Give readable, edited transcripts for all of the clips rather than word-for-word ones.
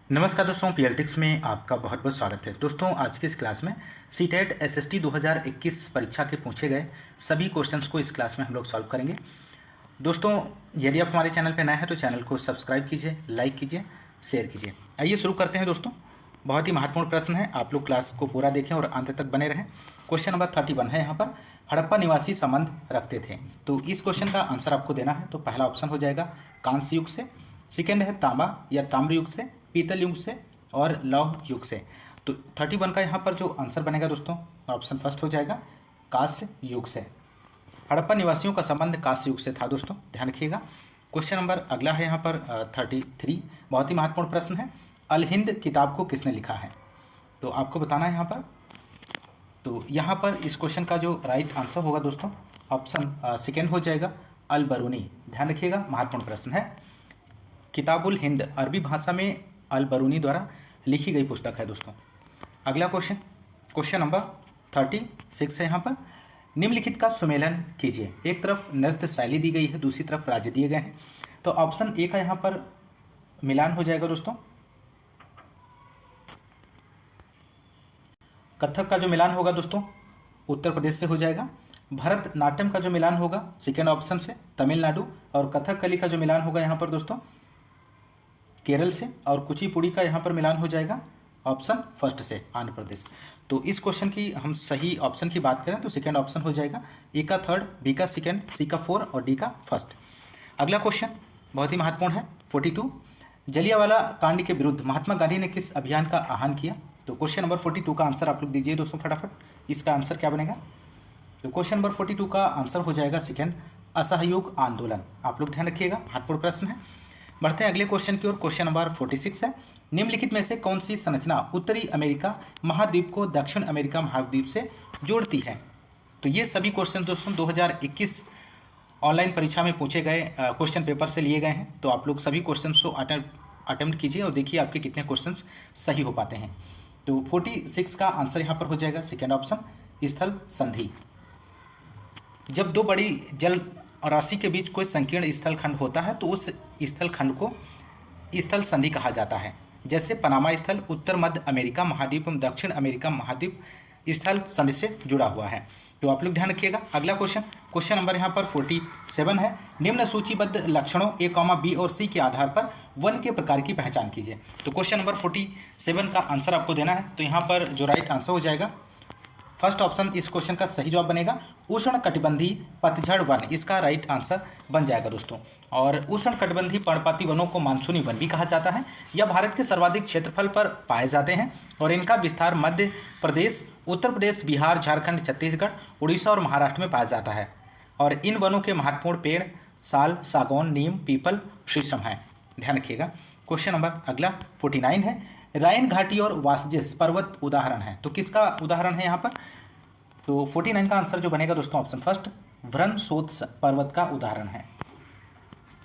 नमस्कार दोस्तों, पीएलटिक्स में आपका बहुत बहुत स्वागत है। दोस्तों, आज के इस क्लास में सीटेट एसएसटी 2021 परीक्षा के पूछे गए सभी क्वेश्चंस को इस क्लास में हम लोग सॉल्व करेंगे। दोस्तों, यदि आप हमारे चैनल पर नए हैं तो चैनल को सब्सक्राइब कीजिए, लाइक कीजिए, शेयर कीजिए। आइए शुरू करते हैं दोस्तों। बहुत ही महत्वपूर्ण प्रश्न है, आप लोग क्लास को पूरा देखें और अंत तक बने रहें। क्वेश्चन नंबर 31 है यहाँ पर, हड़प्पा निवासी संबंध रखते थे। तो इस क्वेश्चन का आंसर आपको देना है। तो पहला ऑप्शन हो जाएगा कांस्य युग से, सेकेंड है तांबा या ताम्र युग से, पीतल युग से और लौह युग से। तो 31 का यहाँ पर जो आंसर बनेगा दोस्तों, ऑप्शन फर्स्ट हो जाएगा कांस्य युग से। हड़प्पा निवासियों का संबंध कांस्य युग से था दोस्तों, ध्यान रखिएगा। क्वेश्चन नंबर अगला है यहाँ पर 33, बहुत ही महत्वपूर्ण प्रश्न है। अल हिंद किताब को किसने लिखा है? तो आपको बताना है यहाँ पर। तो यहाँ पर इस क्वेश्चन का जो राइट आंसर होगा दोस्तों, ऑप्शन सेकेंड हो जाएगा अल बरूनी। ध्यान रखिएगा, महत्वपूर्ण प्रश्न है। किताबुल हिंद अरबी भाषा में अल बरूनी द्वारा लिखी गई पुस्तक है दोस्तों। अगला क्वेश्चन नंबर 36 है यहाँ पर, निम्नलिखित का सुमेलन कीजिए। एक तरफ नृत्य शैली दी गई है, दूसरी तरफ राज्य दिए गए हैं। तो ऑप्शन ए का यहाँ पर मिलान हो जाएगा दोस्तों। कथक का जो मिलान होगा दोस्तों उत्तर प्रदेश से हो जाएगा। भरतनाट्यम का जो मिलान होगा सेकेंड ऑप्शन से तमिलनाडु, और कथकली का जो मिलान होगा यहाँ पर दोस्तों केरल से, और कुचिपुड़ी का यहाँ पर मिलान हो जाएगा ऑप्शन फर्स्ट से आंध्र प्रदेश। तो इस क्वेश्चन की हम सही ऑप्शन की बात करें तो सेकेंड ऑप्शन हो जाएगा, ए का थर्ड, बी का सेकेंड, सी का फोर और डी का फर्स्ट। अगला क्वेश्चन बहुत ही महत्वपूर्ण है 42, जलियांवाला कांड के विरुद्ध महात्मा गांधी ने किस अभियान का आह्वान किया? तो क्वेश्चन नंबर 42 का आंसर आप लोग दीजिए दोस्तों फटाफट। इसका आंसर क्या बनेगा? तो क्वेश्चन नंबर 42 का आंसर हो जाएगा सेकेंड असहयोग आंदोलन। आप लोग ध्यान रखिएगा, महत्वपूर्ण प्रश्न है। बढ़ते हैं अगले क्वेश्चन की ओर। क्वेश्चन नंबर 46 है, निम्नलिखित में से कौन सी संरचना उत्तरी अमेरिका महाद्वीप को दक्षिण अमेरिका महाद्वीप से जोड़ती है? तो ये सभी क्वेश्चन दोस्तों 2021 ऑनलाइन परीक्षा में पूछे गए क्वेश्चन पेपर से लिए गए हैं। तो आप लोग सभी क्वेश्चन को अटेम्प्ट कीजिए और देखिए आपके कितने क्वेश्चन सही हो पाते हैं। तो 46 का आंसर यहाँ पर हो जाएगा सेकेंड ऑप्शन स्थल संधि। जब दो बड़ी जल राशि के बीच कोई संकीर्ण स्थल खंड होता है तो उस स्थल खंड को स्थल संधि कहा जाता है। जैसे पनामा स्थल उत्तर मध्य अमेरिका महाद्वीप एवं दक्षिण अमेरिका महाद्वीप स्थल संधि से जुड़ा हुआ है। तो आप लोग ध्यान रखिएगा। अगला क्वेश्चन नंबर यहाँ पर 47 है, निम्न सूचीबद्ध लक्षणों ए, बी और सी के आधार पर वन के प्रकार की पहचान कीजिए। तो क्वेश्चन नंबर 47 का आंसर आपको देना है। तो यहाँ पर जो राइट आंसर हो जाएगा फर्स्ट ऑप्शन इस क्वेश्चन का सही जवाब बनेगा उष्ण कटिबंधीय पतझड़ वन, इसका राइट आंसर बन जाएगा दोस्तों। और उष्ण कटिबंधीय पर्णपाती वनों को मानसूनी वन भी कहा जाता है। यह भारत के सर्वाधिक क्षेत्रफल पर पाए जाते हैं और इनका विस्तार मध्य प्रदेश, उत्तर प्रदेश, बिहार, झारखंड, छत्तीसगढ़, उड़ीसा और महाराष्ट्र में पाया जाता है। और इन वनों के महत्वपूर्ण पेड़ साल, सागौन, नीम, पीपल, शीशम है। ध्यान रखिएगा। क्वेश्चन नंबर अगला 49 है, राइन घाटी और वासजेस पर्वत उदाहरण है। तो किसका उदाहरण है यहाँ पर? तो 49 का आंसर जो बनेगा दोस्तों ऑप्शन फर्स्ट व्रनसोत्स पर्वत का उदाहरण है।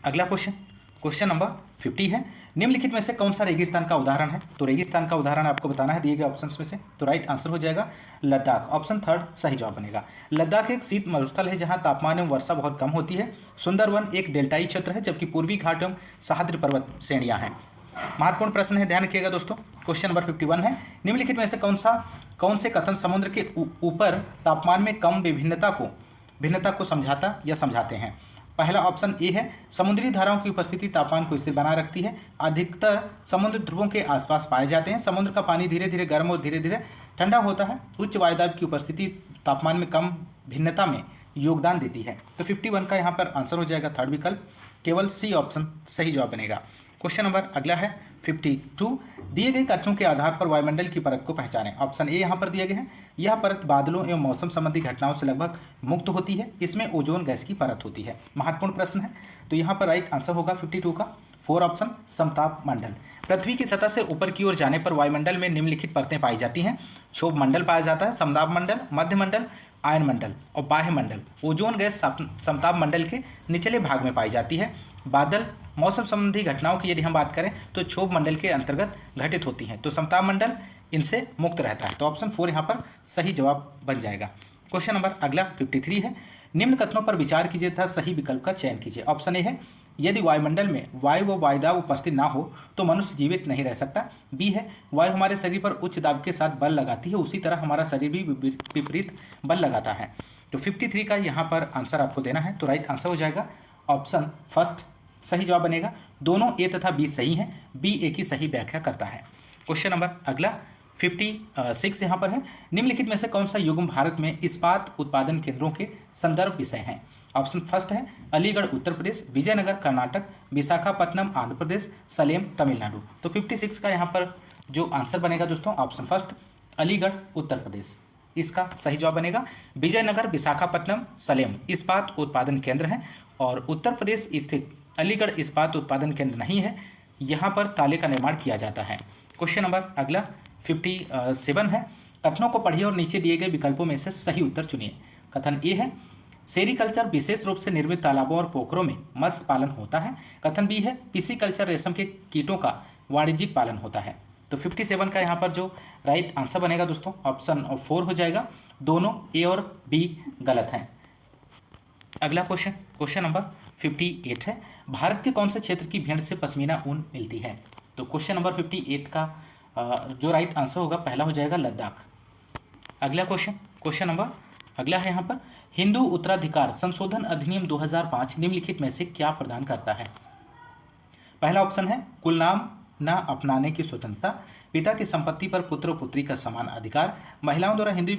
अगला क्वेश्चन नंबर 50 है, निम्नलिखित में से कौन सा रेगिस्तान का उदाहरण है? तो रेगिस्तान का उदाहरण आपको बताना है दिए गए ऑप्शंस में से। तो राइट आंसर हो जाएगा लद्दाख, ऑप्शन थर्ड सही जवाब बनेगा। लद्दाख एक शीत मरुस्थल है जहां तापमान एवं वर्षा बहुत कम होती है। सुंदरवन एक डेल्टाई क्षेत्र है जबकि पूर्वी घाट एवं सह्याद्री पर्वत श्रेणियां हैं। महत्वपूर्ण प्रश्न है, ध्यान रखिएगा दोस्तों। क्वेश्चन नंबर 51 है, निम्नलिखित में से कौन से कथन समुद्र के ऊपर तापमान में कम भिन्नता को समझाता या समझाते हैं? पहला ऑप्शन ए है, समुद्री धाराओं की उपस्थिति तापमान को स्थिर बनाए रखती है। अधिकतर समुद्र ध्रुवों के आसपास पाए जाते हैं। समुद्र का पानी धीरे धीरे गर्म और धीरे धीरे ठंडा होता है। उच्च वायुदाब की उपस्थिति तापमान में कम भिन्नता में योगदान देती है। तो 51 का यहाँ पर आंसर हो जाएगा थर्ड विकल्प, केवल सी ऑप्शन सही जवाब बनेगा। क्वेश्चन नंबर अगला है 52, दिए गए कथनों के आधार पर वायुमंडल की परत को पहचानें। ऑप्शन ए यहाँ पर दिए गए हैं, यह परत बादलों एवं मौसम संबंधी घटनाओं से लगभग मुक्त होती है। इसमें ओजोन गैस की परत होती है। महत्वपूर्ण प्रश्न है। तो यहाँ पर राइट आंसर होगा 52 का फोर ऑप्शन समताप मंडल। पृथ्वी की सतह से ऊपर की ओर जाने पर वायुमंडल में निम्नलिखित परतें पाई जाती हैं। क्षोभ मंडल पाया जाता है, समताप मंडल, मध्य मंडल, आयन मंडल और बाह्य मंडल। ओजोन गैस समताप मंडल के निचले भाग में पाई जाती है। बादल मौसम संबंधी घटनाओं की यदि हम बात करें तो क्षोभ मंडल के अंतर्गत घटित होती हैं। तो समताप मंडल इनसे मुक्त रहता है। तो ऑप्शन 4 यहाँ पर सही जवाब बन जाएगा। क्वेश्चन नंबर अगला 53 है, निम्न कथनों पर विचार कीजिए तथा सही विकल्प का चयन कीजिए। ऑप्शन ए है यदि वायुमंडल में वायु व वायुदाब उपस्थित ना हो तो मनुष्य जीवित नहीं रह सकता। बी है, वायु हमारे शरीर पर उच्च दाब के साथ बल लगाती है, उसी तरह हमारा शरीर भी विपरीत बल लगाता है। तो 53 का यहाँ पर आंसर आपको देना है। तो राइट आंसर हो जाएगा ऑप्शन फर्स्ट सही जवाब बनेगा। दोनों ए तथा बी सही हैं, बी ए की सही व्याख्या करता है। क्वेश्चन नंबर अगला 56 यहाँ पर है, निम्नलिखित में से कौन सा युग्म भारत में इस्पात उत्पादन केंद्रों के संदर्भ विषय हैं। ऑप्शन फर्स्ट है अलीगढ़ उत्तर प्रदेश, विजयनगर कर्नाटक, विशाखापट्टनम आंध्र प्रदेश, सलेम तमिलनाडु। तो 56 का यहाँ पर जो आंसर बनेगा दोस्तों ऑप्शन फर्स्ट अलीगढ़ उत्तर प्रदेश इसका सही जवाब बनेगा। विजयनगर, विशाखापट्टनम, सलेम इस्पात उत्पादन केंद्र हैं और उत्तर प्रदेश स्थित अलीगढ़ इस्पात उत्पादन केंद्र नहीं है, यहाँ पर ताले का निर्माण किया जाता है। क्वेश्चन नंबर अगला 57 है, कथनों को पढ़िए और नीचे दिए गए विकल्पों में से सही उत्तर चुनिए। कथन ए है सेरीकल्चर विशेष रूप से निर्मित तालाबों और पोखरों में मत्स्य पालन होता है। कथन बी है पिसीकल्चर रेशम के कीटों का वाणिज्यिक पालन होता है। तो 57 का यहाँ पर जो राइट आंसर बनेगा दोस्तों ऑप्शन 4 हो जाएगा। दोनों ए और बी गलत हैं। अगला क्वेश्चन नंबर 58 है, भारत के कौन से क्षेत्र की भेड़ से पश्मीना ऊन मिलती है। तो क्वेश्चन नंबर 58 का जो राइट आंसर होगा पहला हो जाएगा लद्दाख। अगला क्वेश्चन नंबर अगला है यहाँ पर, हिंदू उत्तराधिकार संशोधन अधिनियम 2005 निम्नलिखित में से क्या प्रदान करता है। पहला ऑप्शन है कुल नाम न अपनाने की स्वतंत्रता, पिता की संपत्ति पर पुत्र और पुत्री का समान अधिकार, महिलाओं द्वारा हिंदू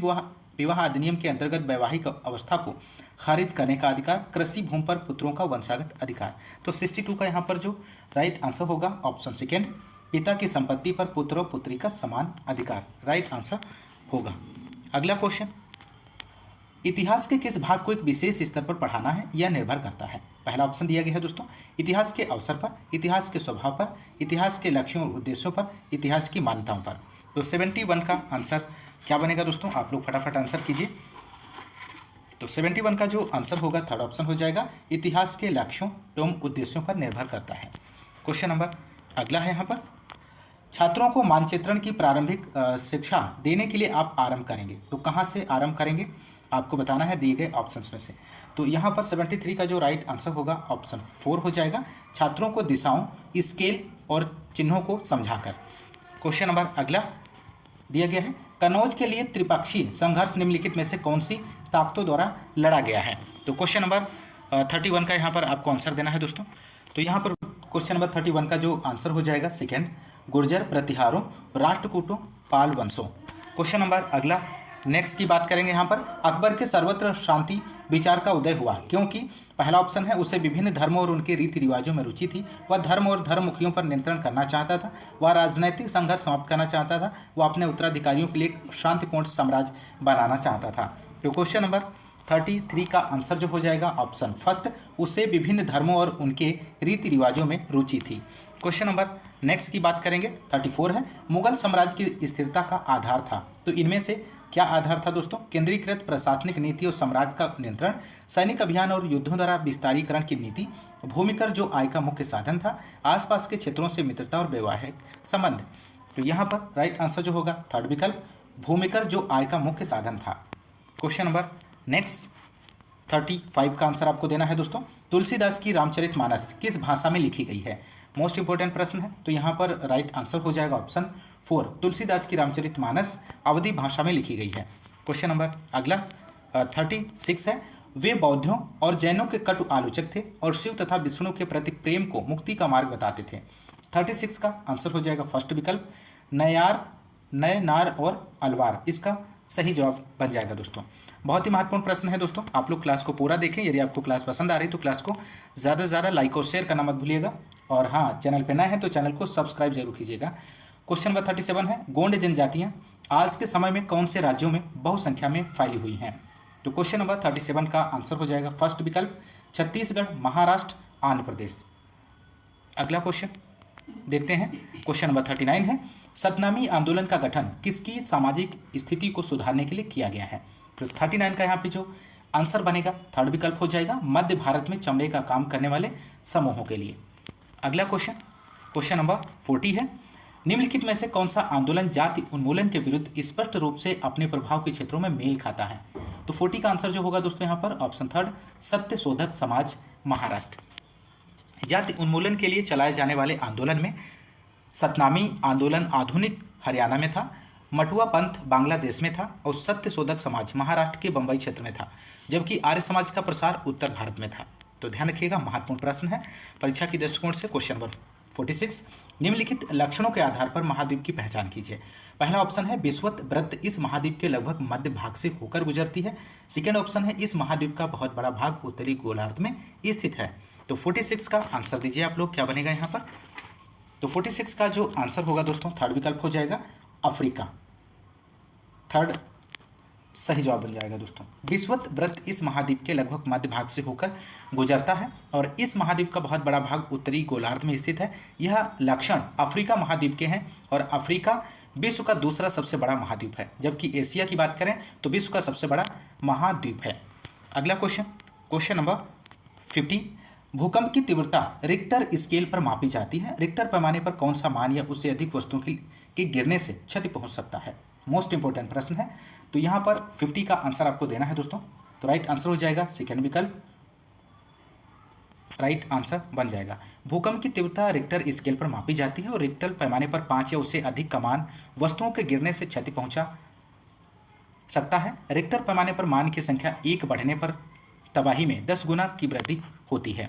विवाह अधिनियम के अंतर्गत वैवाहिक अवस्था को खारिज करने का अधिकार, कृषि भूमि पर पुत्रों का वंशागत अधिकार। तो 62 का यहाँ पर जो राइट आंसर होगा ऑप्शन सेकेंड पिता की संपत्ति पर पुत्र और पुत्री का समान अधिकार राइट आंसर होगा। अगला क्वेश्चन, इतिहास के किस भाग को एक विशेष स्तर पर पढ़ाना है यह निर्भर करता है। पहला ऑप्शन दिया गया है दोस्तों इतिहास के अवसर पर, इतिहास के स्वभाव पर, इतिहास के लक्ष्यों और उद्देश्यों पर, इतिहास की मान्यताओं पर। तो 71 का आंसर क्या बनेगा दोस्तों, आप लोग फटाफट आंसर कीजिए। तो 71 का जो आंसर होगा थर्ड ऑप्शन हो जाएगा, इतिहास के लक्ष्यों एवं उद्देश्यों पर निर्भर करता है। क्वेश्चन नंबर अगला है यहाँ पर, छात्रों को मानचित्रण की प्रारंभिक शिक्षा देने के लिए आप आरंभ करेंगे। तो कहाँ से आरंभ करेंगे आपको बताना है दिए गए ऑप्शंस में से। तो यहाँ पर 73 का जो राइट आंसर होगा ऑप्शन 4 हो जाएगा, छात्रों को दिशाओं, स्केल और चिन्हों को समझाकर। क्वेश्चन नंबर अगला दिया गया है, कनौज के लिए त्रिपक्षीय संघर्ष निम्नलिखित में से कौन सी ताकतों द्वारा लड़ा गया है। तो क्वेश्चन नंबर 31 का यहाँ पर आपको आंसर देना है दोस्तों। तो यहाँ पर क्वेश्चन नंबर 31 का जो आंसर हो जाएगा सेकेंड, गुर्जर प्रतिहारों, राष्ट्रकूटों, पाल वंशों। क्वेश्चन नंबर अगला नेक्स्ट की बात करेंगे यहाँ पर, अकबर के सर्वत्र शांति विचार का उदय हुआ क्योंकि पहला ऑप्शन है उसे विभिन्न धर्मों और उनके रीति रिवाजों में रुचि थी, वह धर्म और धर्ममुखियों पर नियंत्रण करना चाहता था, वह राजनैतिक संघर्ष समाप्त करना चाहता था, वह अपने उत्तराधिकारियों के लिए शांतिपूर्ण साम्राज्य बनाना चाहता था। तो क्वेश्चन नंबर 33 का आंसर जो हो जाएगा ऑप्शन फर्स्ट, उसे विभिन्न धर्मों और उनके रीति रिवाजों में रुचि थी। क्वेश्चन नंबर नेक्स्ट की बात करेंगे 34 है, मुगल साम्राज्य की स्थिरता का आधार था। तो इनमें से क्या आधार था दोस्तों, केंद्रीकृत प्रशासनिक नीति और सम्राट का नियंत्रण, सैनिक अभियान और युद्धों द्वारा विस्तारीकरण की नीति, भूमिकर जो आय का मुख्य साधन था, आसपास के क्षेत्रों से मित्रता और वैवाहिक संबंध। तो यहाँ पर राइट आंसर जो होगा थर्ड विकल्प, भूमिकर जो आय का मुख्य साधन था। क्वेश्चन नंबर नेक्स्ट 35 का आंसर आपको देना है दोस्तों, तुलसीदास की रामचरितमानस किस भाषा में लिखी गई है। मोस्ट इंपॉर्टेंट प्रश्न है। तो यहाँ पर राइट आंसर हो जाएगा ऑप्शन 4, तुलसीदास की रामचरितमानस अवधी भाषा में लिखी गई है। क्वेश्चन नंबर अगला 36 है, वे बौद्धों और जैनों के कटु आलोचक थे और शिव तथा विष्णु के प्रति प्रेम को मुक्ति का मार्ग बताते थे। 36 का आंसर हो जाएगा फर्स्ट विकल्प, नय नार और अलवार इसका सही जवाब बन जाएगा दोस्तों। बहुत ही महत्वपूर्ण प्रश्न है दोस्तों, आप लोग क्लास को पूरा देखें। यदि आपको क्लास पसंद आ रही तो क्लास को ज़्यादा से ज़्यादा लाइक और शेयर करना मत भूलिएगा, और हाँ चैनल पे नए हैं तो चैनल को सब्सक्राइब जरूर कीजिएगा। क्वेश्चन नंबर 37 है, गोंड जनजातियाँ आज के समय में कौन से राज्यों में बहुसंख्या में फैली हुई हैं। तो क्वेश्चन नंबर 37 का आंसर हो जाएगा फर्स्ट विकल्प, छत्तीसगढ़, महाराष्ट्र, आंध्र प्रदेश। अगला क्वेश्चन देखते हैं। क्वेश्चन नंबर 39 है, सतनामी आंदोलन का गठन किसकी सामाजिक स्थिति को सुधारने के लिए किया गया है। तो 39 का यहाँ पे जो आंसर बनेगा थर्ड विकल्प हो जाएगा, मध्य भारत में चमड़े का काम करने वाले समूहों के लिए। अगला क्वेश्चन नंबर 40 है, निम्नलिखित में से कौन सा आंदोलन जाति उन्मूलन के विरुद्ध स्पष्ट रूप से अपने प्रभाव के क्षेत्रों में मेल खाता है। तो 40 का आंसर जो होगा दोस्तों यहाँ पर ऑप्शन थर्ड, सत्य शोधक समाज, महाराष्ट्र जाति उन्मूलन के लिए चलाए जाने वाले आंदोलन में सतनामी आंदोलन आधुनिक हरियाणा में था, मटुआ पंथ बांग्लादेश में था और सत्यशोधक समाज महाराष्ट्र के बंबई क्षेत्र में था, जबकि आर्य समाज का प्रसार उत्तर भारत में था। तो ध्यान रखिएगा, महत्वपूर्ण प्रश्न है परीक्षा की दृष्टिकोण से। क्वेश्चन नंबर 46, निम्नलिखित लक्षणों के आधार पर महाद्वीप की पहचान कीजिए। पहला ऑप्शन है विषुवत वृत्त इस महाद्वीप के लगभग मध्य भाग से होकर गुजरती है। सेकेंड ऑप्शन है इस महाद्वीप का बहुत बड़ा भाग उत्तरी गोलार्ध में स्थित है। तो 46 का आंसर दीजिए आप लोग, क्या बनेगा यहाँ पर। तो 46 का जो आंसर होगा दोस्तों, थर्ड विकल्प हो जाएगा अफ्रीका। थर्ड सही जवाब बन जाएगा दोस्तों। विषुवत वृत्त इस महाद्वीप के लगभग मध्य भाग से होकर गुजरता है और इस महाद्वीप का बहुत बड़ा भाग उत्तरी गोलार्ध में स्थित है। यह लक्षण अफ्रीका महाद्वीप के हैं और अफ्रीका विश्व का दूसरा सबसे बड़ा महाद्वीप है, जबकि एशिया की बात करें तो विश्व का सबसे बड़ा महाद्वीप है। अगला क्वेश्चन, क्वेश्चन नंबर 50, भूकंप की तीव्रता रिक्टर स्केल पर मापी जाती है। रिक्टर पैमाने पर कौन सा मान या उससे अधिक वस्तुओं के गिरने से क्षति पहुंच सकता है। मोस्ट इंपॉर्टेंट प्रश्न है। तो यहाँ पर 50 का आंसर आपको देना है दोस्तों। तो राइट आंसर हो जाएगा सेकेंड विकल्प, राइट आंसर बन जाएगा। भूकंप की तीव्रता रिक्टर स्केल पर मापी जाती है और रिक्टर पैमाने पर 5 या उससे अधिक का मान वस्तुओं के गिरने से क्षति पहुंचा सकता है। रिक्टर पैमाने पर मान की संख्या 1 बढ़ने पर तबाही में 10 गुना की वृद्धि होती है।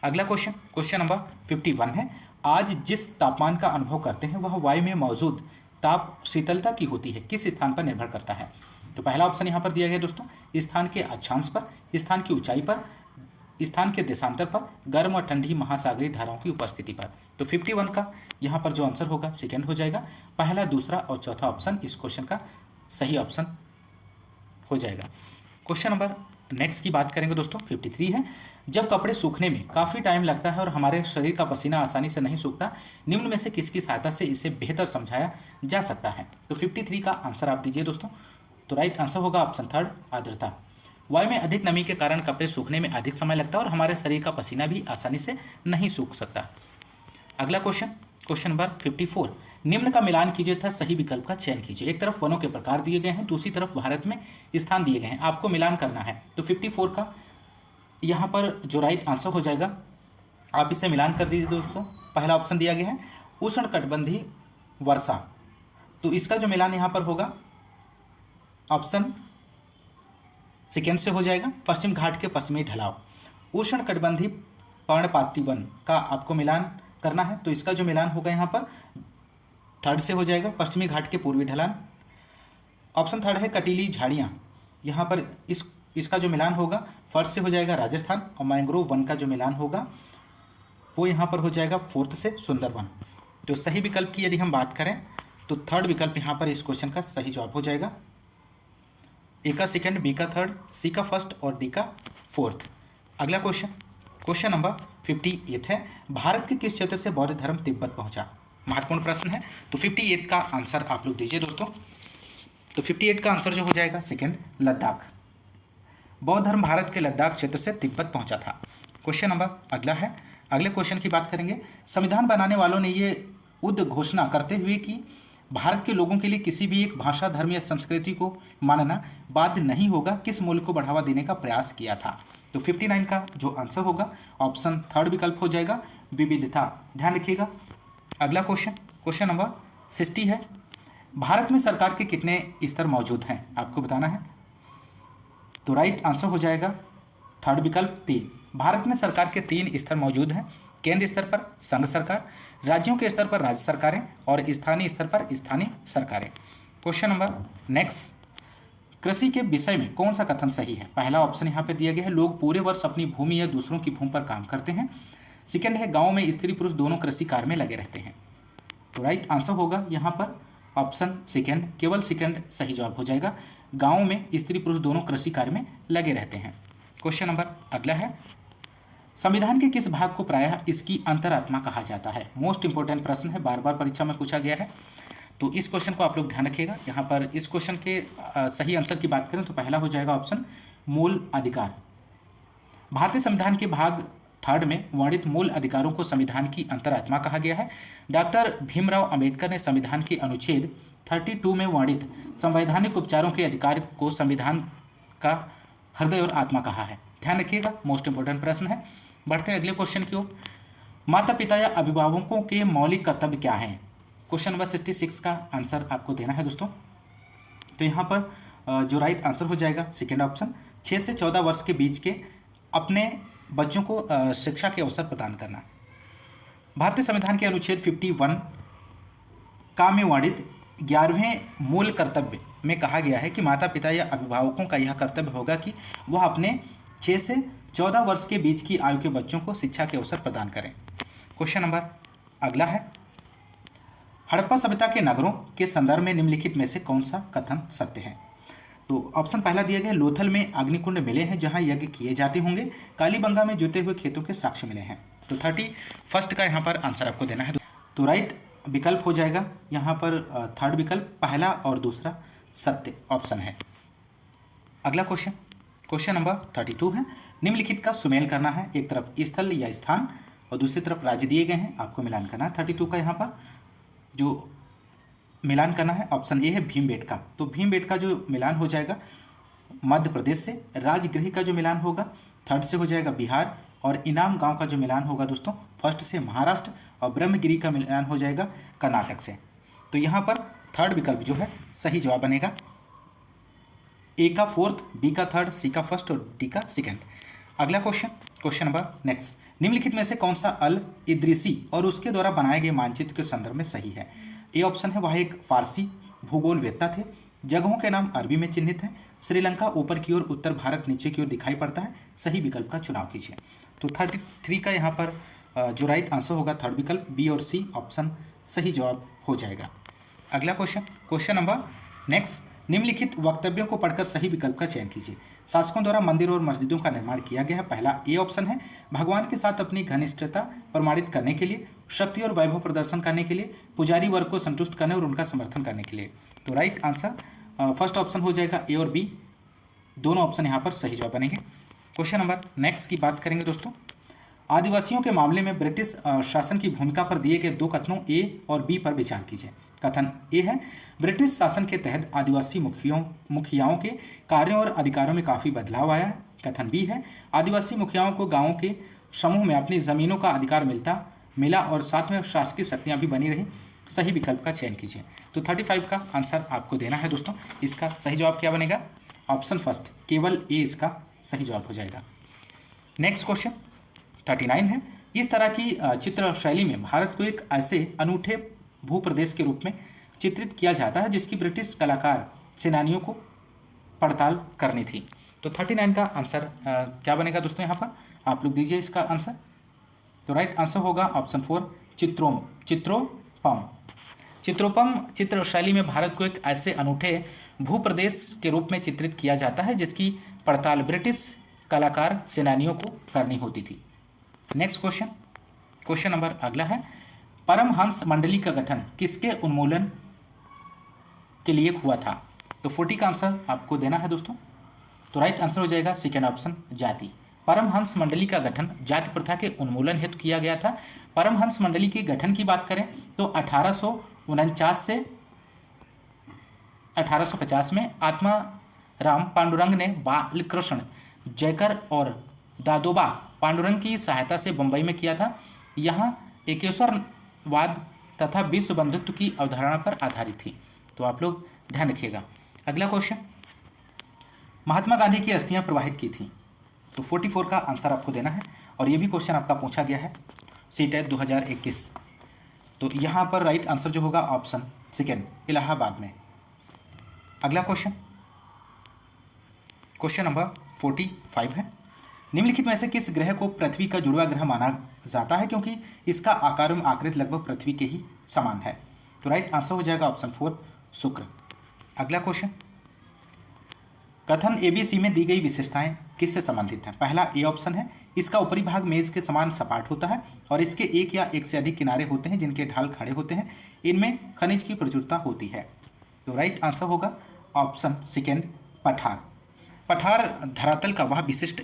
अगला क्वेश्चन, क्वेश्चन नंबर 51 है, आज जिस तापमान का अनुभव करते हैं वह वायु में मौजूद ताप शीतलता की होती है, किस स्थान पर निर्भर करता है। तो पहला ऑप्शन यहाँ पर दिया गया दोस्तों, स्थान के अक्षांश पर, स्थान की ऊंचाई पर, स्थान के देशांतर पर, गर्म और ठंडी महासागरीय धाराओं की उपस्थिति पर। तो 51 का यहाँ पर जो आंसर होगा सेकेंड हो जाएगा। पहला, दूसरा और चौथा ऑप्शन इस क्वेश्चन का सही ऑप्शन हो जाएगा। क्वेश्चन नंबर नेक्स्ट की बात करेंगे दोस्तों, 53 है, जब कपड़े सूखने में काफ़ी टाइम लगता है और हमारे शरीर का पसीना आसानी से नहीं सूखता, निम्न में से किसकी सहायता से इसे बेहतर समझाया जा सकता है। तो 53 का आंसर आप दीजिए दोस्तों। तो राइट आंसर होगा ऑप्शन थर्ड, आर्द्रता। वायु में अधिक नमी के कारण कपड़े सूखने में अधिक समय लगता है और हमारे शरीर का पसीना भी आसानी से नहीं सूख सकता। अगला क्वेश्चन, क्वेश्चन नंबर 54, निम्न का मिलान कीजिए तथा सही विकल्प का चयन कीजिए। एक तरफ वनों के प्रकार दिए गए हैं, दूसरी तरफ भारत में स्थान दिए गए हैं, आपको मिलान करना है। तो 54 का यहाँ पर जो राइट आंसर हो जाएगा, आप इसे मिलान कर दीजिए दोस्तों। पहला ऑप्शन दिया गया है उष्णकटिबंधीय वर्षा, तो इसका जो मिलान यहाँ पर होगा ऑप्शन सेकेंड से हो जाएगा, पश्चिम घाट के पश्चिमी ढलाव। उष्णकटिबंधीय पर्णपाती वन का आपको मिलान करना है, तो इसका जो मिलान होगा यहाँ पर थर्ड से हो जाएगा, पश्चिमी घाट के पूर्वी ढलान। ऑप्शन थर्ड है कटीली झाड़ियाँ, यहाँ पर इसका जो मिलान होगा फर्स्ट से हो जाएगा राजस्थान, और मैंग्रोव वन का जो मिलान होगा वो यहाँ पर हो जाएगा फोर्थ से सुंदरवन। तो सही विकल्प की यदि हम बात करें तो थर्ड विकल्प यहाँ पर इस क्वेश्चन का सही जवाब हो जाएगा। ए का सेकेंड, बी का थर्ड, सी का फर्स्ट और डी का फोर्थ। अगला क्वेश्चन, क्वेश्चन नंबर 58 है, भारत के किस क्षेत्र से बौद्ध धर्म तिब्बत पहुंचा। महत्वपूर्ण प्रश्न है। तो 58 का आंसर आप लोग दीजिए दोस्तों। तो 58 का आंसर जो हो जाएगा सेकेंड, लद्दाख। बौद्ध धर्म भारत के लद्दाख क्षेत्र से तिब्बत पहुंचा था। क्वेश्चन नंबर अगला है, अगले क्वेश्चन की बात करेंगे। संविधान बनाने वालों ने ये उद्घोषणा करते हुए कि भारत के लोगों के लिए किसी भी एक भाषा, धर्म या संस्कृति को मानना बाध्य नहीं होगा, किस मूल्य को बढ़ावा देने का प्रयास किया था। तो 59 का जो आंसर होगा ऑप्शन थर्ड विकल्प हो जाएगा, विविधता। ध्यान रखिएगा। अगला क्वेश्चन, क्वेश्चन नंबर 60 है, भारत में सरकार के कितने स्तर मौजूद हैं, आपको बताना है। तो राइट आंसर हो जाएगा थर्ड विकल्प 3। भारत में सरकार के 3 स्तर मौजूद हैं, केंद्र स्तर पर संघ सरकार, राज्यों के स्तर पर राज्य सरकारें और स्थानीय स्तर पर स्थानीय सरकारें। क्वेश्चन नंबर नेक्स्ट, कृषि के विषय में कौन सा कथन सही है। पहला ऑप्शन यहाँ पे दिया गया है, लोग पूरे वर्ष अपनी भूमि या दूसरों की भूमि पर काम करते हैं। सेकेंड है, गाँव में स्त्री पुरुष दोनों कृषि कार्य में लगे रहते हैं। तो राइट आंसर होगा यहाँ पर ऑप्शन सेकेंड, केवल सेकेंड सही जवाब हो जाएगा। गाँव में स्त्री पुरुष दोनों कृषि कार्य में लगे रहते हैं। क्वेश्चन नंबर अगला है, संविधान के किस भाग को प्रायः इसकी अंतरात्मा कहा जाता है। मोस्ट इंपोर्टेंट प्रश्न है, बार बार परीक्षा में पूछा गया है, तो इस क्वेश्चन को आप लोग ध्यान रखिएगा। यहाँ पर इस क्वेश्चन के सही आंसर की बात करें तो पहला हो जाएगा ऑप्शन मूल अधिकार। भारतीय संविधान के भाग थर्ड में वर्णित मूल अधिकारों को संविधान की अंतरात्मा कहा गया है। डॉक्टर भीमराव अंबेडकर ने संविधान के अनुच्छेद 32 में वर्णित संवैधानिक उपचारों के अधिकार को संविधान का हृदय और आत्मा कहा है। ध्यान रखिएगा, मोस्ट इंपोर्टेंट प्रश्न है। बढ़ते हैं अगले क्वेश्चन की ओर। माता पिता या अभिभावकों के मौलिक कर्तव्य क्या हैं? क्वेश्चन नंबर 66 का आंसर आपको देना है दोस्तों। तो यहाँ पर जो राइट आंसर हो जाएगा सेकेंड ऑप्शन, 6 से 14 वर्ष के बीच के अपने बच्चों को शिक्षा के अवसर प्रदान करना। भारतीय संविधान के अनुच्छेद 51 का में वर्णित 11वें मूल कर्तव्य में कहा गया है कि माता पिता या अभिभावकों का यह कर्तव्य होगा कि वह अपने 6 से 14 वर्ष के बीच की आयु के बच्चों को शिक्षा के अवसर प्रदान करें। क्वेश्चन नंबर अगला है, हड़प्पा सभ्यता के नगरों के संदर्भ में निम्नलिखित में से कौन सा कथन सत्य है? तो ऑप्शन पहला दिया गया, लोथल में अग्निकुंड मिले हैं जहां यज्ञ किए जाते होंगे, कालीबंगा में जुते हुए खेतों के साक्ष्य मिले हैं। तो 31 का यहाँ पर आंसर आपको देना है। तो राइट विकल्प हो जाएगा यहाँ पर थर्ड विकल्प, पहला और दूसरा सत्य ऑप्शन है। अगला क्वेश्चन, क्वेश्चन नंबर 32 है, निम्नलिखित का सुमेल करना है। एक तरफ स्थल या स्थान और दूसरी तरफ राज्य दिए गए हैं, आपको मिलान करना है। 32 का यहाँ पर जो मिलान करना है ऑप्शन ए है भीमबेटका। तो भीमबेटका जो मिलान हो जाएगा मध्य प्रदेश से, राजगृह का जो मिलान होगा थर्ड से हो जाएगा बिहार, और इनाम गांव का जो मिलान होगा दोस्तों फर्स्ट से महाराष्ट्र, और ब्रह्मगिरी का मिलान हो जाएगा कर्नाटक से। तो यहाँ पर थर्ड विकल्प जो है सही जवाब बनेगा। ए का फोर्थ, बी का थर्ड, सी का फर्स्ट और डी का सेकेंड। अगला क्वेश्चन, क्वेश्चन नंबर नेक्स्ट, निम्नलिखित में से कौन सा अल इद्रिसी और उसके द्वारा बनाए गए मानचित्र के संदर्भ में सही है? ए ऑप्शन है वह एक फारसी भूगोलवेत्ता थे, जगहों के नाम अरबी में चिन्हित हैं, श्रीलंका ऊपर की ओर, उत्तर भारत नीचे की ओर दिखाई पड़ता है। सही विकल्प का चुनाव कीजिए। तो 33 का यहाँ पर जो राइट आंसर होगा थर्ड विकल्प, बी और सी ऑप्शन सही जवाब हो जाएगा। अगला क्वेश्चन, क्वेश्चन नंबर नेक्स्ट, निम्नलिखित वक्तव्यों को पढ़कर सही विकल्प का चयन कीजिए। शासकों द्वारा मंदिरों और मस्जिदों का निर्माण किया गया है। पहला ए ऑप्शन है भगवान के साथ अपनी घनिष्ठता प्रमाणित करने के लिए, शक्ति और वैभव प्रदर्शन करने के लिए, पुजारी वर्ग को संतुष्ट करने और उनका समर्थन करने के लिए। तो राइट आंसर फर्स्ट ऑप्शन हो जाएगा, ए और बी दोनों ऑप्शन यहाँ पर सही जवाब बनेंगे। क्वेश्चन नंबर नेक्स्ट की बात करेंगे दोस्तों, आदिवासियों के मामले में ब्रिटिश शासन की भूमिका पर दिए गए दो कथनों ए और बी पर विचार कीजिए। कथन ए है ब्रिटिश शासन के तहत आदिवासी मुखियाओं के कार्यों और अधिकारों में काफ़ी बदलाव आया है। कथन बी है आदिवासी मुखियाओं को गांवों के समूह में अपनी ज़मीनों का अधिकार मिला और साथ में शासकीय शक्तियाँ भी बनी रही। सही विकल्प का चयन कीजिए। तो 35 का आंसर आपको देना है दोस्तों। इसका सही जवाब क्या बनेगा? ऑप्शन फर्स्ट, केवल ए इसका सही जवाब हो जाएगा। नेक्स्ट क्वेश्चन 39 है, इस तरह की चित्र शैली में भारत को एक ऐसे अनूठे भूप्रदेश के रूप में चित्रित किया जाता है जिसकी ब्रिटिश कलाकार सेनानियों को पड़ताल करनी थी। तो 39 का आंसर क्या बनेगा दोस्तों? यहाँ पर आप लोग दीजिए इसका आंसर। तो राइट आंसर होगा ऑप्शन 4, चित्रोपम। चित्रोपम चित्र शैली में भारत को एक ऐसे अनूठे भूप्रदेश के रूप में चित्रित किया जाता है जिसकी पड़ताल ब्रिटिश कलाकार सेनानियों को करनी होती थी। नेक्स्ट क्वेश्चन, क्वेश्चन नंबर अगला है, परमहंस मंडली का गठन किसके उन्मूलन के लिए हुआ था? तो 40 का आंसर आपको देना है दोस्तों। तो राइट आंसर हो जाएगा सेकेंड ऑप्शन, जाति। परमहंस मंडली का गठन जाति प्रथा के उन्मूलन हेतु किया गया था। परमहंस मंडली के गठन की बात करें तो 1849 से 1850 में आत्माराम पांडुरंग ने बालकृष्ण जयकर और दादोबा पांडुरंग की सहायता से बंबई में किया था। यहाँ एकेश्वरवाद तथा विश्व बंधुत्व की अवधारणा पर आधारित थी। तो आप लोग ध्यान रखिएगा। अगला क्वेश्चन, महात्मा गांधी की अस्थियां प्रवाहित की थी। तो 44 का आंसर आपको देना है और ये भी क्वेश्चन आपका पूछा गया है सीटेट 2021। तो यहाँ पर राइट आंसर जो होगा ऑप्शन सेकेंड, इलाहाबाद में। अगला क्वेश्चन, क्वेश्चन नंबर 45 है, निम्नलिखित में से किस ग्रह को पृथ्वी का जुड़वा ग्रह माना जाता है क्योंकि इसका आकार में आकृति लगभग पृथ्वी के ही समान है? तो राइट आंसर हो जाएगा ऑप्शन 4, शुक्र। अगला क्वेश्चन, कथन एबीसी में दी गई विशेषताएं किससे संबंधित हैं? पहला ए ऑप्शन है, इसका ऊपरी भाग मेज के समान सपाट होता है और इसके एक या एक से अधिक किनारे होते हैं जिनके ढाल खड़े होते हैं। इनमें खनिज की प्रचुरता होती है। तो राइट आंसर होगा ऑप्शन सेकेंड, पठार। पठार धरातल का वह विशिष्ट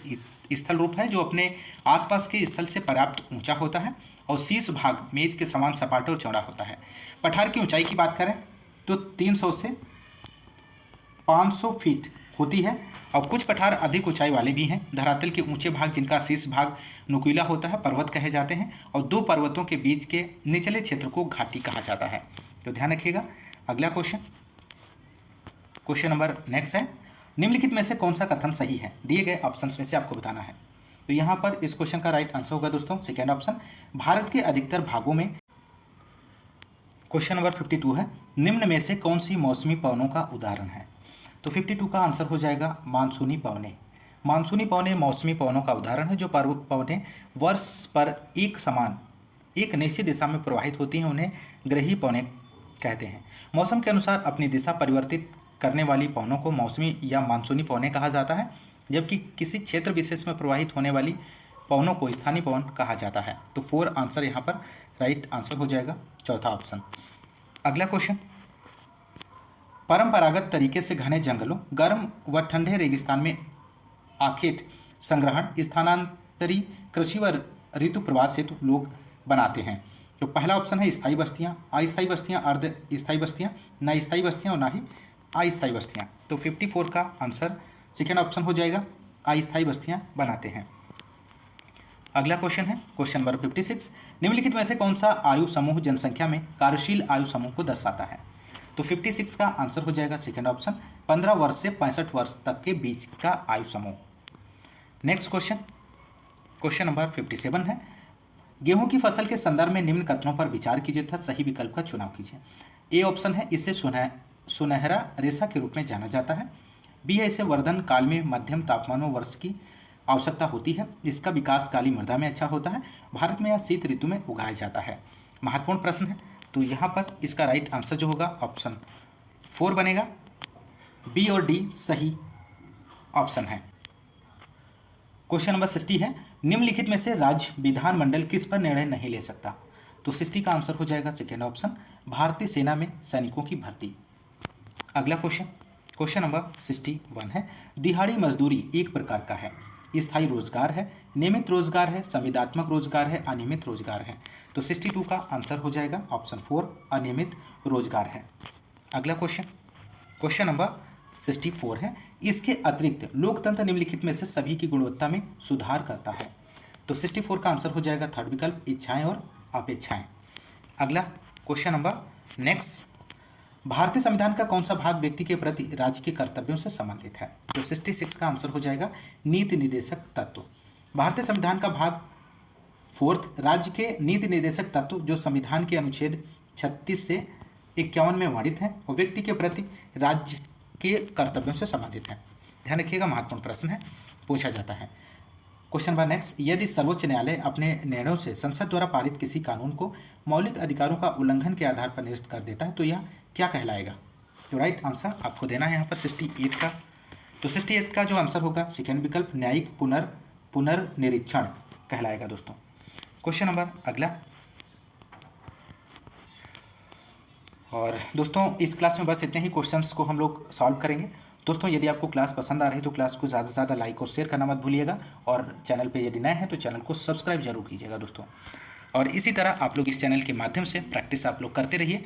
स्थल रूप है जो अपने आसपास के स्थल से पर्याप्त ऊंचा होता है और शीर्ष भाग मेज के समान सपाट और चौड़ा होता है। पठार की ऊंचाई की बात करें तो 300 से 500 फीट होती है और कुछ पठार अधिक ऊंचाई वाले भी हैं। धरातल के ऊंचे भाग जिनका शीर्ष भाग नुकीला होता है पर्वत कहे जाते हैं और दो पर्वतों के बीच के निचले क्षेत्र को घाटी कहा जाता है। तो ध्यान रखिएगा। अगला क्वेश्चन नंबर नेक्स्ट है, निम्नलिखित में से कौन सा कथन सही है? दिए गए ऑप्शंस में से आपको बताना है। तो यहाँ पर इस क्वेश्चन का राइट आंसर होगा दोस्तों सेकेंड ऑप्शन, भारत के अधिकतर भागों में। क्वेश्चन नंबर 52 है, निम्न में से कौन सी मौसमी पवनों का उदाहरण है? तो 52 का आंसर हो जाएगा मानसूनी पवनें। मानसूनी पवनें मौसमी पवनों का उदाहरण है जो पवनें वर्ष पर एक समान एक निश्चित दिशा में प्रवाहित होती हैं, उन्हें ग्रही पवनें कहते हैं। मौसम के अनुसार अपनी दिशा परिवर्तित करने वाली पवनों को मौसमी या मानसूनी पवनें कहा जाता है, जबकि किसी क्षेत्र विशेष में प्रवाहित होने वाली पवनों को स्थानीय पवन कहा जाता है। तो 4 आंसर यहाँ पर राइट आंसर हो जाएगा चौथा ऑप्शन। अगला क्वेश्चन, परंपरागत तरीके से घने जंगलों, गर्म व ठंडे रेगिस्तान में आखेट संग्रहण, स्थानांतरी कृषि व ऋतु प्रवास हेतु लोग बनाते हैं। तो पहला ऑप्शन है स्थायी बस्तियाँ, अस्थायी बस्तियाँ, अर्ध स्थायी बस्तियाँ, न स्थायी बस्तियाँ और ना ही अस्थायी बस्तियाँ। तो 54 का आंसर सेकेंड ऑप्शन हो जाएगा, अस्थायी बस्तियाँ बनाते हैं। अगला क्वेश्चन है क्वेश्चन नंबर 56, निम्नलिखित में से कौन सा आयु समूह जनसंख्या में कार्यशील आयु समूह को दर्शाता है? तो 56 का आंसर हो जाएगा सेकेंड ऑप्शन, 15 वर्ष से 65 वर्ष तक के बीच का आयु समूह। नेक्स्ट क्वेश्चन नंबर 57 है, गेहूं की फसल के संदर्भ में निम्न कथनों पर विचार कीजिए तथा सही विकल्प का चुनाव कीजिए। ए ऑप्शन है, इसे सुनहरा रेशा के रूप में जाना जाता है। बी है, इसे वर्धन काल में मध्यम तापमान में वर्ष की आवश्यकता होती है, इसका विकास काली मृदा में अच्छा होता है, भारत में यह शीत ऋतु में उगाया जाता है। महत्वपूर्ण प्रश्न है, तो यहाँ पर इसका राइट आंसर जो होगा ऑप्शन 4 बनेगा। बी और डी सही ऑप्शन है। क्वेश्चन नंबर 60 है, निम्नलिखित में से राज्य विधानमंडल किस पर निर्णय नहीं ले सकता? तो 60 का आंसर हो जाएगा सेकेंड ऑप्शन, भारतीय सेना में सैनिकों की भर्ती। अगला क्वेश्चन नंबर 61 है, दिहाड़ी मजदूरी एक प्रकार का है, स्थायी रोजगार है, नियमित रोजगार है, संविदात्मक रोजगार है, अनियमित रोजगार है। तो 62 का आंसर हो जाएगा ऑप्शन 4, अनियमित रोजगार है। अगला क्वेश्चन नंबर 64 है, इसके अतिरिक्त लोकतंत्र निम्नलिखित में से सभी की गुणवत्ता में सुधार करता है। तो 64 का आंसर हो जाएगा थर्ड विकल्प, इच्छाएं और अपेक्षाएं। अगला क्वेश्चन नंबर नेक्स्ट, भारतीय संविधान का कौन सा भाग व्यक्ति के प्रति राज्य के कर्तव्यों से संबंधित है? तो 66 का आंसर हो जाएगा नीति निर्देशक तत्व। भारतीय संविधान का भाग 4 राज्य के नीति निर्देशक तत्व जो संविधान के अनुच्छेद 36 से 51 में वर्णित है और व्यक्ति के प्रति राज्य के कर्तव्यों से संबंधित है। ध्यान रखिएगा, महत्वपूर्ण प्रश्न है, पूछा जाता है। क्वेश्चन नंबर नेक्स्ट, यदि सर्वोच्च न्यायालय अपने निर्णयों से संसद द्वारा पारित किसी कानून को मौलिक अधिकारों का उल्लंघन के आधार पर निरस्त कर देता है तो यह क्या कहलाएगा? तो राइट आंसर आपको देना है यहाँ पर 68 का। तो 68 का जो आंसर होगा सेकेंड विकल्प, न्यायिक पुनर्निरीक्षण कहलाएगा दोस्तों। क्वेश्चन नंबर अगला, और दोस्तों इस क्लास में बस इतने ही क्वेश्चंस को हम लोग सॉल्व करेंगे। दोस्तों यदि आपको क्लास पसंद आ रही है तो क्लास को ज़्यादा से ज़्यादा लाइक और शेयर करना मत भूलिएगा, और चैनल पे यदि नए हैं तो चैनल को सब्सक्राइब जरूर कीजिएगा दोस्तों। और इसी तरह आप लोग इस चैनल के माध्यम से प्रैक्टिस आप लोग करते रहिए।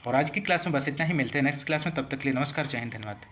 और आज की क्लास में बस इतना ही, मिलते हैं नेक्स्ट क्लास में, तब तक के लिए नमस्कार, जय हिंद, धन्यवाद।